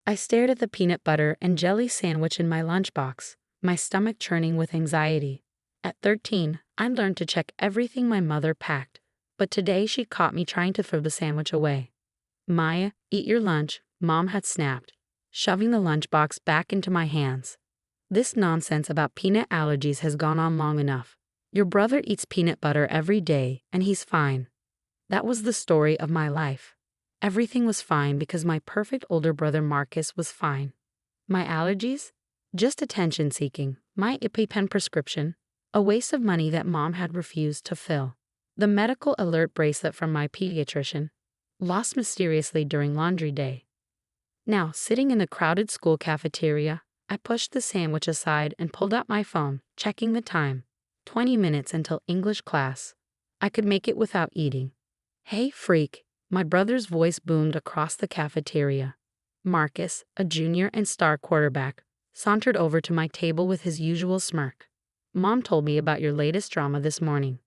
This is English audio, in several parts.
I stared at the peanut butter and jelly sandwich in my lunchbox, my stomach churning with anxiety. At 13, I learned to check everything my mother packed, but today she caught me trying to throw the sandwich away. Maya, eat your lunch, Mom had snapped, shoving the lunchbox back into my hands. This nonsense about peanut allergies has gone on long enough. Your brother eats peanut butter every day, and he's fine. That was the story of my life. Everything was fine because my perfect older brother Marcus was fine. My allergies? Just attention seeking, my EpiPen prescription, a waste of money that Mom had refused to fill. The medical alert bracelet from my pediatrician, lost mysteriously during laundry day. Now, sitting in the crowded school cafeteria, I pushed the sandwich aside and pulled out my phone, checking the time. 20 minutes until English class. I could make it without eating. Hey, freak, my brother's voice boomed across the cafeteria. Marcus, a junior and star quarterback, sauntered over to my table with his usual smirk. Mom told me about your latest drama this morning.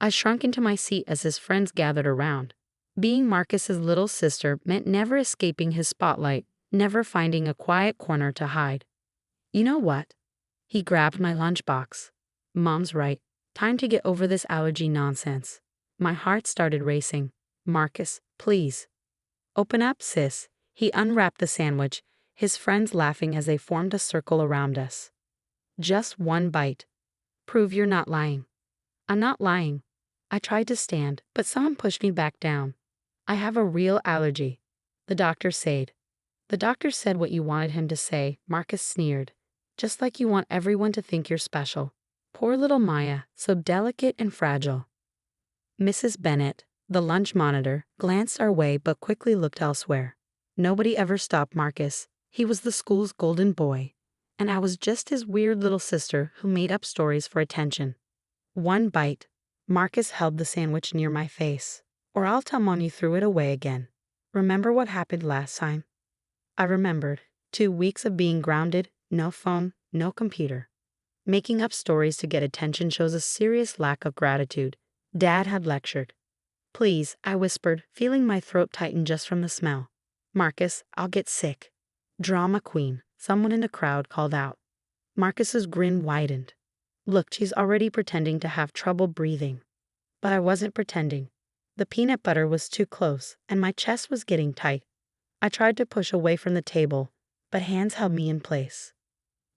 I shrunk into my seat as his friends gathered around. Being Marcus's little sister meant never escaping his spotlight, never finding a quiet corner to hide. You know what? He grabbed my lunchbox. Mom's right. Time to get over this allergy nonsense. My heart started racing. Marcus, please. Open up, sis. He unwrapped the sandwich, his friends laughing as they formed a circle around us. Just one bite. Prove you're not lying. I'm not lying. I tried to stand, but someone pushed me back down. I have a real allergy. The doctor said. The doctor said what you wanted him to say, Marcus sneered. Just like you want everyone to think you're special. Poor little Maya, so delicate and fragile. Mrs. Bennett, the lunch monitor, glanced our way but quickly looked elsewhere. Nobody ever stopped Marcus. He was the school's golden boy. And I was just his weird little sister who made up stories for attention. One bite. Marcus held the sandwich near my face. Or I'll tell Mom you threw it away again. Remember what happened last time? I remembered. 2 weeks of being grounded, no phone, no computer. Making up stories to get attention shows a serious lack of gratitude. Dad had lectured. Please, I whispered, feeling my throat tighten just from the smell. Marcus, I'll get sick. Drama queen, someone in the crowd called out. Marcus's grin widened. Look, she's already pretending to have trouble breathing. But I wasn't pretending. The peanut butter was too close, and my chest was getting tight. I tried to push away from the table, but hands held me in place.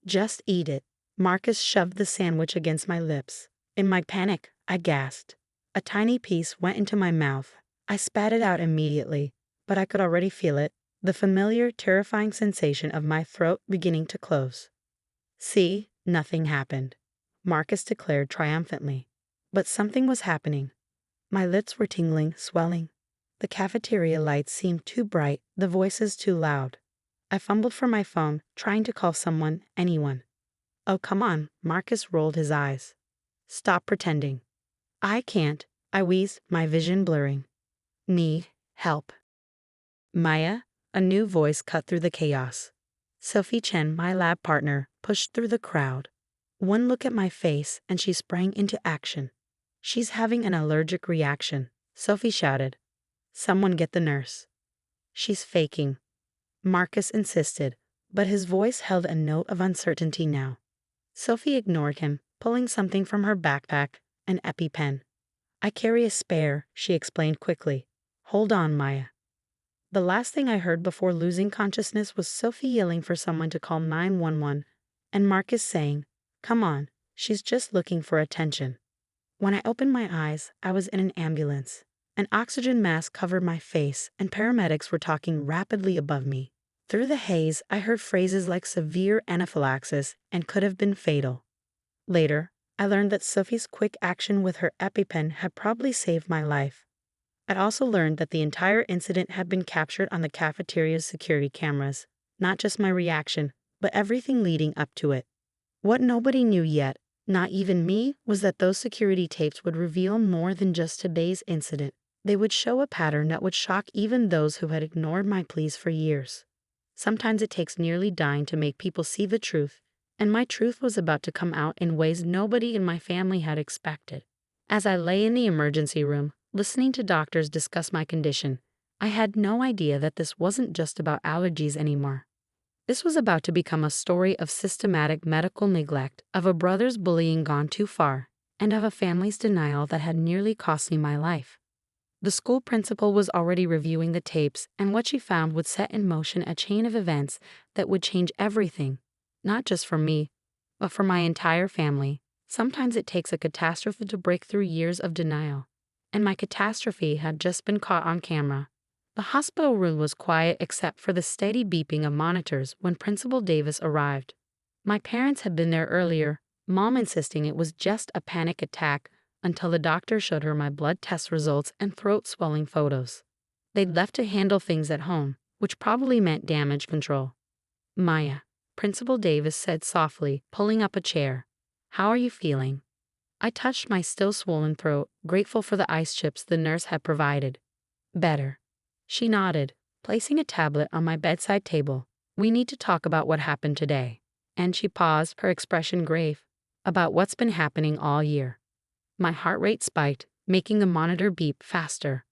Just eat it. Marcus shoved the sandwich against my lips. In my panic, I gasped. A tiny piece went into my mouth. I spat it out immediately, but I could already feel it, the familiar, terrifying sensation of my throat beginning to close. See, nothing happened, Marcus declared triumphantly. But something was happening. My lips were tingling, swelling. The cafeteria lights seemed too bright, the voices too loud. I fumbled for my phone, trying to call someone, anyone. Oh, come on, Marcus rolled his eyes. Stop pretending. I can't, I wheezed, my vision blurring. Need help. Maya, a new voice cut through the chaos. Sophie Chen, my lab partner, pushed through the crowd. One look at my face and she sprang into action. She's having an allergic reaction, Sophie shouted. Someone get the nurse. She's faking. Marcus insisted, but his voice held a note of uncertainty now. Sophie ignored him, pulling something from her backpack, an EpiPen. I carry a spare, she explained quickly. Hold on, Maya. The last thing I heard before losing consciousness was Sophie yelling for someone to call 911, and Marcus saying, Come on, she's just looking for attention. When I opened my eyes, I was in an ambulance. An oxygen mask covered my face, and paramedics were talking rapidly above me. Through the haze, I heard phrases like severe anaphylaxis and could have been fatal. Later, I learned that Sophie's quick action with her EpiPen had probably saved my life. I'd also learned that the entire incident had been captured on the cafeteria's security cameras, not just my reaction, but everything leading up to it. What nobody knew yet, not even me, was that those security tapes would reveal more than just today's incident. They would show a pattern that would shock even those who had ignored my pleas for years. Sometimes it takes nearly dying to make people see the truth, and my truth was about to come out in ways nobody in my family had expected. As I lay in the emergency room, listening to doctors discuss my condition, I had no idea that this wasn't just about allergies anymore. This was about to become a story of systematic medical neglect, of a brother's bullying gone too far, and of a family's denial that had nearly cost me my life. The school principal was already reviewing the tapes, and what she found would set in motion a chain of events that would change everything, not just for me, but for my entire family. Sometimes it takes a catastrophe to break through years of denial, and my catastrophe had just been caught on camera. The hospital room was quiet except for the steady beeping of monitors when Principal Davis arrived. My parents had been there earlier, Mom insisting it was just a panic attack until the doctor showed her my blood test results and throat swelling photos. They'd left to handle things at home, which probably meant damage control. Maya, Principal Davis said softly, pulling up a chair. How are you feeling? I touched my still swollen throat, grateful for the ice chips the nurse had provided. Better. She nodded, placing a tablet on my bedside table. We need to talk about what happened today. And she paused, her expression grave. About what's been happening all year. My heart rate spiked, making the monitor beep faster.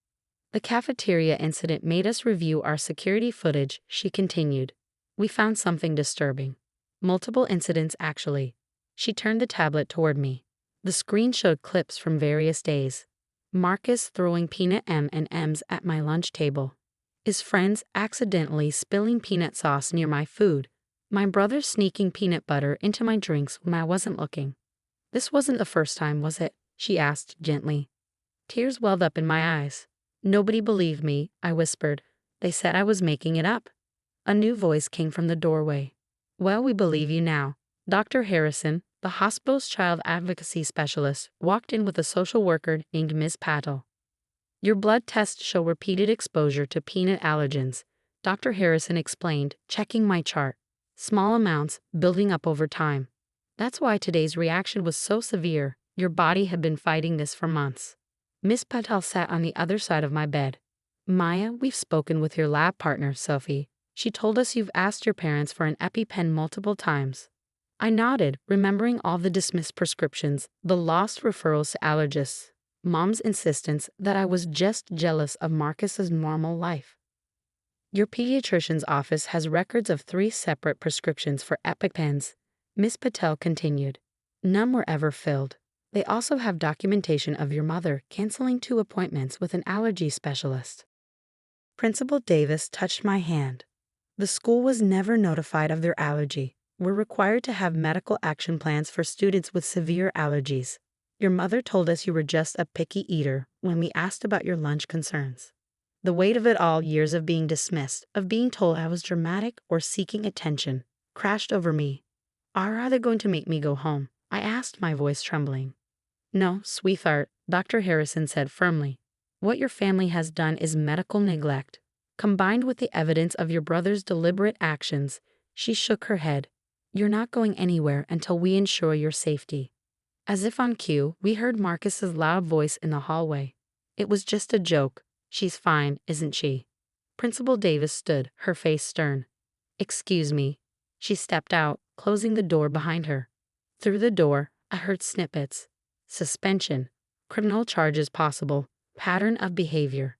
The cafeteria incident made us review our security footage, she continued. We found something disturbing. Multiple incidents, actually. She turned the tablet toward me. The screen showed clips from various days. Marcus throwing peanut M&Ms at my lunch table. His friends accidentally spilling peanut sauce near my food. My brother sneaking peanut butter into my drinks when I wasn't looking. This wasn't the first time, was it? She asked gently. Tears welled up in my eyes. Nobody believed me, I whispered. They said I was making it up. A new voice came from the doorway. Well, we believe you now. Dr. Harrison, the hospital's child advocacy specialist, walked in with a social worker named Ms. Patel. Your blood tests show repeated exposure to peanut allergens, Dr. Harrison explained, checking my chart. Small amounts, building up over time. That's why today's reaction was so severe. Your body had been fighting this for months. Miss Patel sat on the other side of my bed. Maya, we've spoken with your lab partner, Sophie. She told us you've asked your parents for an EpiPen multiple times. I nodded, remembering all the dismissed prescriptions, the lost referrals to allergists, Mom's insistence that I was just jealous of Marcus's normal life. Your pediatrician's office has records of 3 separate prescriptions for EpiPens, Miss Patel continued. None were ever filled. They also have documentation of your mother canceling 2 appointments with an allergy specialist. Principal Davis touched my hand. The school was never notified of their allergy. We're required to have medical action plans for students with severe allergies. Your mother told us you were just a picky eater when we asked about your lunch concerns. The weight of it all, years of being dismissed, of being told I was dramatic or seeking attention, crashed over me. Are they going to make me go home? I asked, my voice trembling. No, sweetheart, Dr. Harrison said firmly. What your family has done is medical neglect. Combined with the evidence of your brother's deliberate actions, she shook her head. You're not going anywhere until we ensure your safety. As if on cue, we heard Marcus's loud voice in the hallway. It was just a joke. She's fine, isn't she? Principal Davis stood, her face stern. Excuse me. She stepped out, closing the door behind her. Through the door, I heard snippets. Suspension. Criminal charges possible. Pattern of behavior.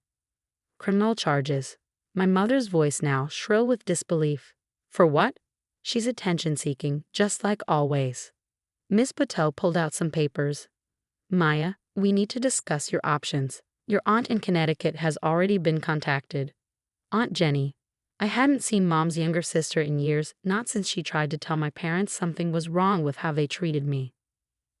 Criminal charges. My mother's voice now shrill with disbelief. For what? She's attention-seeking, just like always. Miss Patel pulled out some papers. Maya, we need to discuss your options. Your aunt in Connecticut has already been contacted. Aunt Jenny. I hadn't seen Mom's younger sister in years, not since she tried to tell my parents something was wrong with how they treated me.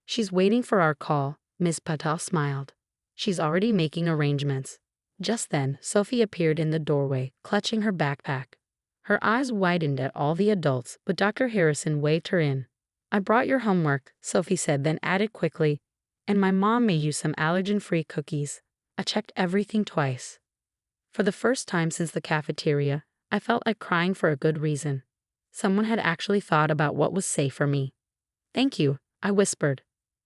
She's waiting for our call, Miss Patel smiled. She's already making arrangements. Just then, Sophie appeared in the doorway, clutching her backpack. Her eyes widened at all the adults, but Dr. Harrison waved her in. I brought your homework, Sophie said, then added quickly, and my mom made you some allergen-free cookies. I checked everything twice. For the first time since the cafeteria, I felt like crying for a good reason. Someone had actually thought about what was safe for me. Thank you, I whispered.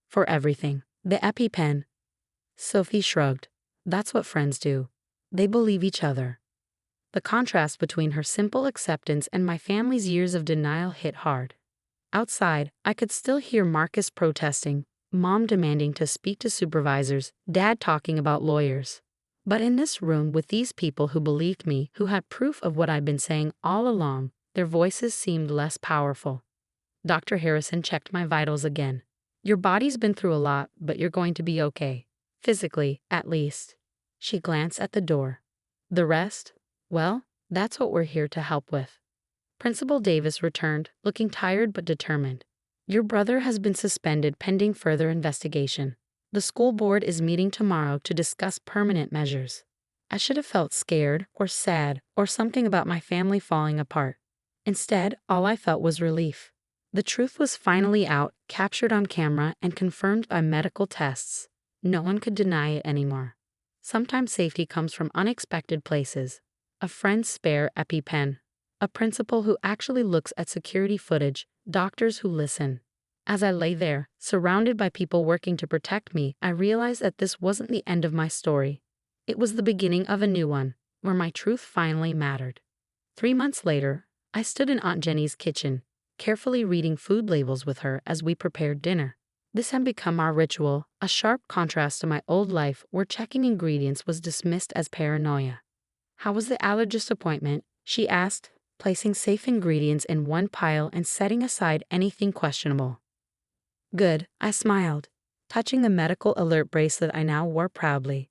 For everything. The EpiPen. Sophie shrugged. That's what friends do. They believe each other. The contrast between her simple acceptance and my family's years of denial hit hard. Outside, I could still hear Marcus protesting, Mom demanding to speak to supervisors, Dad talking about lawyers. But in this room with these people who believed me, who had proof of what I'd been saying all along, Their voices seemed less powerful. Dr. Harrison checked my vitals again. Your body's been through a lot, but you're going to be okay. Physically, at least. She glanced at the door. The rest? Well, that's what we're here to help with. Principal Davis returned, looking tired but determined. Your brother has been suspended pending further investigation. The school board is meeting tomorrow to discuss permanent measures. I should have felt scared or sad or something about my family falling apart. Instead, all I felt was relief. The truth was finally out, captured on camera, and confirmed by medical tests. No one could deny it anymore. Sometimes safety comes from unexpected places. A friend's spare EpiPen. A principal who actually looks at security footage, doctors who listen. As I lay there, surrounded by people working to protect me, I realized that this wasn't the end of my story. It was the beginning of a new one, where my truth finally mattered. 3 months later, I stood in Aunt Jenny's kitchen, carefully reading food labels with her as we prepared dinner. This had become our ritual, a sharp contrast to my old life where checking ingredients was dismissed as paranoia. How was the allergist appointment? She asked, placing safe ingredients in one pile and setting aside anything questionable. Good, I smiled, touching the medical alert bracelet I now wore proudly.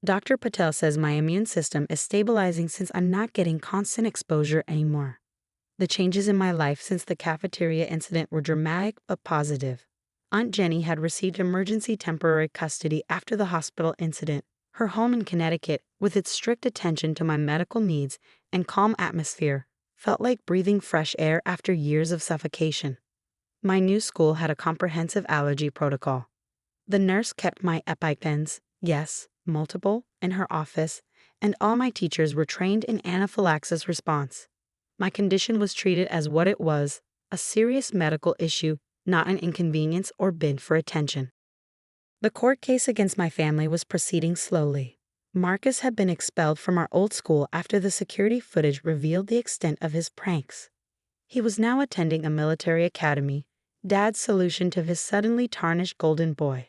Dr. Patel says my immune system is stabilizing since I'm not getting constant exposure anymore. The changes in my life since the cafeteria incident were dramatic but positive. Aunt Jenny had received emergency temporary custody after the hospital incident. Her home in Connecticut, with its strict attention to my medical needs and calm atmosphere, felt like breathing fresh air after years of suffocation. My new school had a comprehensive allergy protocol. The nurse kept my EpiPens, yes, multiple, in her office, and all my teachers were trained in anaphylaxis response. My condition was treated as what it was, a serious medical issue, not an inconvenience or bid for attention. The court case against my family was proceeding slowly. Marcus had been expelled from our old school after the security footage revealed the extent of his pranks. He was now attending a military academy, Dad's solution to his suddenly tarnished golden boy.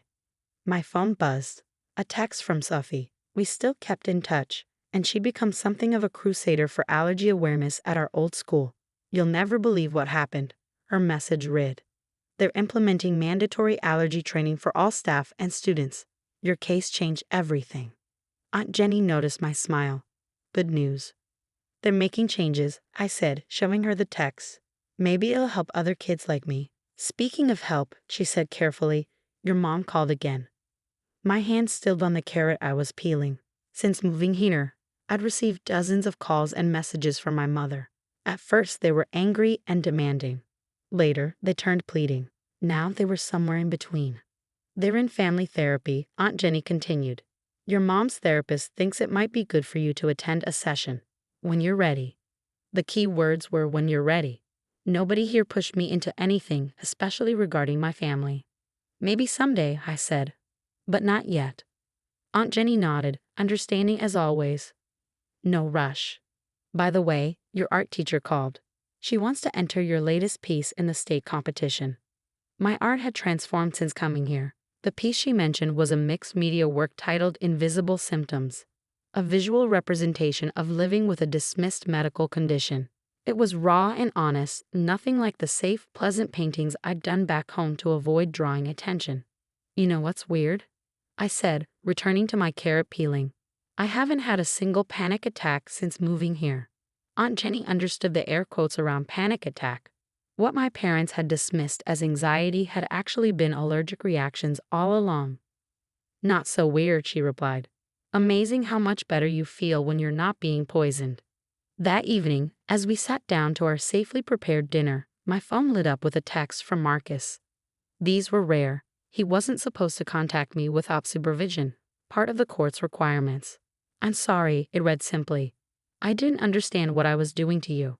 My phone buzzed. A text from Sophie. We still kept in touch, and she'd become something of a crusader for allergy awareness at our old school. You'll never believe what happened, her message read. They're implementing mandatory allergy training for all staff and students. Your case changed everything. Aunt Jenny noticed my smile. Good news. They're making changes, I said, showing her the text. Maybe it'll help other kids like me. Speaking of help, she said carefully, your mom called again. My hand stilled on the carrot I was peeling. Since moving here, I'd received dozens of calls and messages from my mother. At first, they were angry and demanding. Later, they turned pleading. Now they were somewhere in between. They're in family therapy, Aunt Jenny continued. Your mom's therapist thinks it might be good for you to attend a session. When you're ready. The key words were when you're ready. Nobody here pushed me into anything, especially regarding my family. Maybe someday, I said. But not yet. Aunt Jenny nodded, understanding as always. No rush. By the way, your art teacher called. She wants to enter your latest piece in the state competition. My art had transformed since coming here. The piece she mentioned was a mixed media work titled Invisible Symptoms, a visual representation of living with a dismissed medical condition. It was raw and honest, nothing like the safe, pleasant paintings I'd done back home to avoid drawing attention. You know what's weird? I said, returning to my carrot peeling. I haven't had a single panic attack since moving here. Aunt Jenny understood the air quotes around panic attack. What my parents had dismissed as anxiety had actually been allergic reactions all along. Not so weird, she replied. Amazing how much better you feel when you're not being poisoned. That evening, as we sat down to our safely prepared dinner, my phone lit up with a text from Marcus. These were rare. He wasn't supposed to contact me without supervision, part of the court's requirements. I'm sorry, it read simply. I didn't understand what I was doing to you.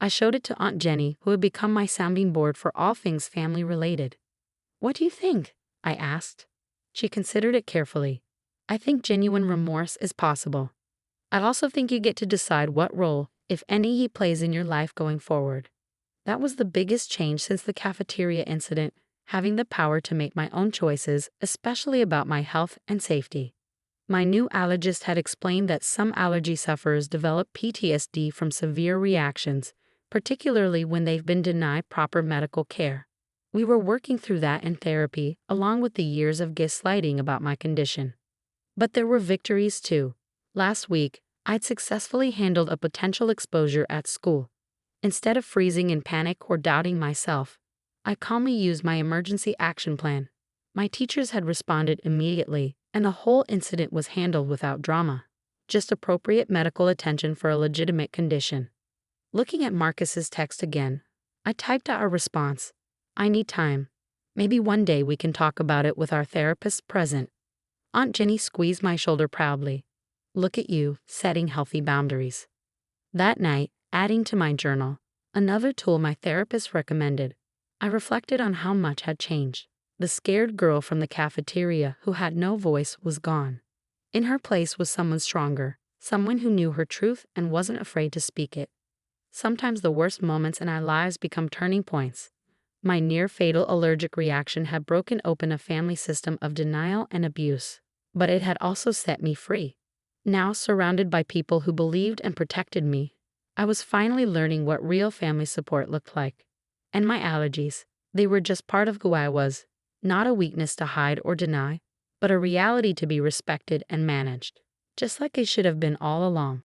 I showed it to Aunt Jenny, who had become my sounding board for all things family-related. What do you think? I asked. She considered it carefully. I think genuine remorse is possible. I also think you get to decide what role, if any, he plays in your life going forward. That was the biggest change since the cafeteria incident, having the power to make my own choices, especially about my health and safety. My new allergist had explained that some allergy sufferers develop PTSD from severe reactions, particularly when they've been denied proper medical care. We were working through that in therapy, along with the years of gaslighting about my condition. But there were victories too. Last week, I'd successfully handled a potential exposure at school. Instead of freezing in panic or doubting myself, I calmly used my emergency action plan. My teachers had responded immediately, and the whole incident was handled without drama. Just appropriate medical attention for a legitimate condition. Looking at Marcus's text again, I typed out a response. I need time. Maybe one day we can talk about it with our therapist present. Aunt Jenny squeezed my shoulder proudly. Look at you, setting healthy boundaries. That night, adding to my journal, another tool my therapist recommended, I reflected on how much had changed. The scared girl from the cafeteria who had no voice was gone. In her place was someone stronger, someone who knew her truth and wasn't afraid to speak it. Sometimes the worst moments in our lives become turning points. My near-fatal allergic reaction had broken open a family system of denial and abuse, but it had also set me free. Now, surrounded by people who believed and protected me, I was finally learning what real family support looked like. And my allergies, they were just part of who I was, not a weakness to hide or deny, but a reality to be respected and managed, just like it should have been all along.